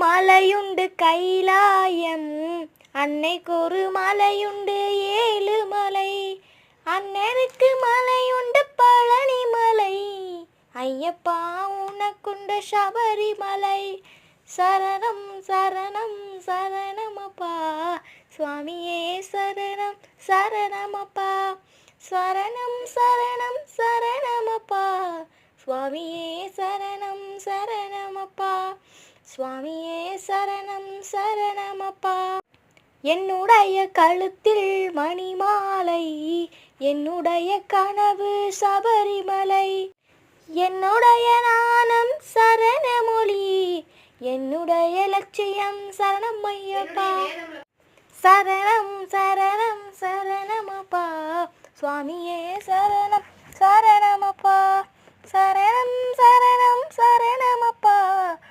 மலையுண்டு கைலாயம், அன்னைக்கொரு மலையுண்டு ஏழுமலை, அண்ணனுக்கு மலையுண்டு பழனி மலை, ஐயப்பா உனக்குண்டு சபரிமலை. சரணம் சரணம் சரணமப்பா சுவாமியே, சரணம் சரணமப்பா, சரணம் சரணம் சரணமப்பா சுவாமியே, சரணம் சரணமப்பா, சுவாமியே சரணம் சரணமப்பா. என்னுடைய கழுத்தில் மணிமாலை, என்னுடைய கனவு சபரிமலை, என்னுடைய நாணம் சரணமொழி, என்னுடைய லட்சியம் சரணம் ஐயப்பா. சரணம் சரணம் சரணமப்பா சுவாமியே, சரணம் சரணமப்பா, சரணம் சரணம் சரணமப்பா.